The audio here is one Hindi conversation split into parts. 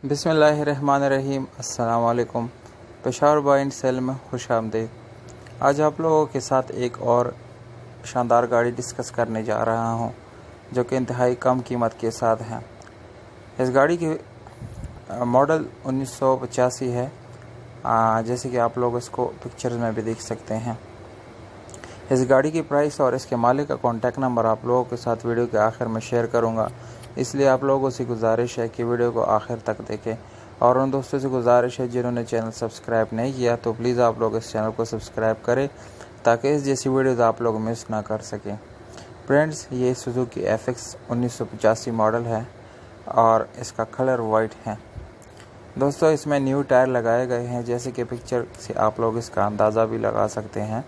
बिस्मिल्लाहिर्रहमानिर्रहीम। अस्सलाम वालेकुम। पेशावर बाय एंड सेल में खुश आमदीद। आज आप लोगों के साथ एक और शानदार गाड़ी डिस्कस करने जा रहा हूं जो कि इंतहाई कम कीमत के साथ है। इस गाड़ी की मॉडल 1985 है, जैसे कि आप लोग इसको पिक्चर्स में भी देख सकते हैं। इस गाड़ी की प्राइस और इसके मालिक का कॉन्टैक्ट नंबर आप लोगों के साथ वीडियो के आखिर में शेयर करूंगा, इसलिए आप लोगों से गुजारिश है कि वीडियो को आखिर तक देखें। और उन दोस्तों से गुजारिश है जिन्होंने चैनल सब्सक्राइब नहीं किया तो प्लीज़ आप लोग इस चैनल को सब्सक्राइब करें ताकि इस जैसी वीडियोज़ आप लोग मिस ना कर सकें। फ्रेंड्स, ये सुजुकी FX 1985 मॉडल है और इसका कलर वाइट है। दोस्तों, इसमें न्यू टायर लगाए गए हैं, जैसे कि पिक्चर से आप लोग इसका अंदाज़ा भी लगा सकते हैं।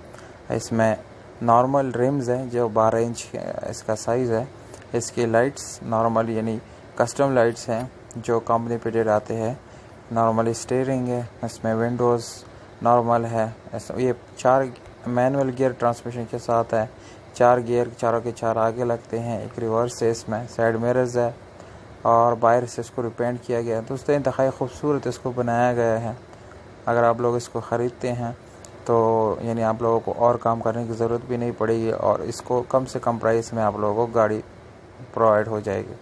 इसमें नॉर्मल रिम्स है जो 12 इंच इसका साइज़ है। इसकी लाइट्स नॉर्मल यानी कस्टम लाइट्स हैं जो कंपनी फिटेड आते हैं। नॉर्मल स्टीयरिंग है, इसमें विंडोज़ नॉर्मल है। ये 4 मैनुअल गियर ट्रांसमिशन के साथ है। 4 गियर, चारों के 4 आगे लगते हैं, एक रिवर्स है। इसमें साइड मिरर्स है और बाहर से इसको रिपेंट किया गया है। दोस्तों, इंतहाई खूबसूरत इसको बनाया गया है। अगर आप लोग इसको ख़रीदते हैं तो यानी आप लोगों को और काम करने की ज़रूरत भी नहीं पड़ेगी और इसको कम से कम प्राइस में आप लोगों को गाड़ी प्रोवाइड हो जाएगी।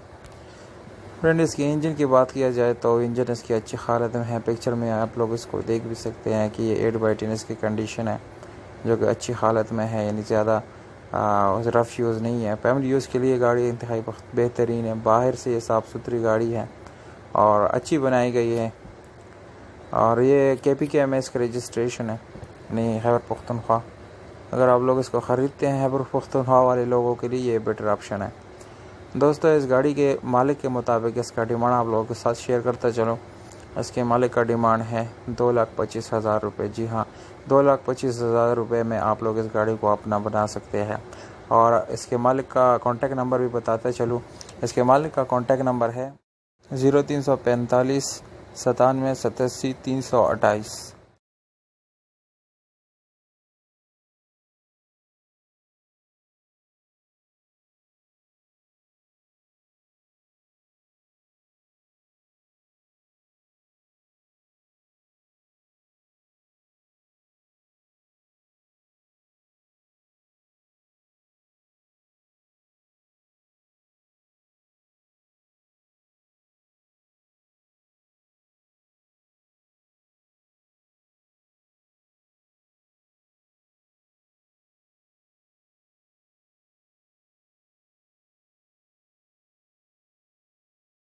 फ्रेंड, इसकी इंजन की बात किया जाए तो इंजन इसकी अच्छी हालत में है। पिक्चर में आप लोग इसको देख भी सकते हैं कि ये 8/10 इसकी कंडीशन है जो कि अच्छी हालत में है, यानी ज़्यादा रफ़ यूज़ नहीं है। फैमिली यूज़ के लिए गाड़ी इंतहाई बेहतरीन है। बाहर से ये साफ़ सुथरी गाड़ी है और अच्छी बनाई गई है। और ये KPKMS का रजिस्ट्रेशन है, यानी खैबर पख्तूनख्वा। अगर आप लोग इसको ख़रीदते हैं खैबर पख्तूनख्वा वाले लोगों के लिए ये बेटर ऑप्शन है। दोस्तों, इस गाड़ी के मालिक के मुताबिक इसका डिमांड आप लोगों के साथ शेयर करता चलो। इसके मालिक का डिमांड है 2,25,000 रुपये। जी हाँ, 2,25,000 रुपये में आप लोग इस गाड़ी को अपना बना सकते हैं। और इसके मालिक का कॉन्टैक्ट नंबर भी बताते चलूँ। इसके मालिक का कॉन्टैक्ट नंबर है 0345 97 87 328।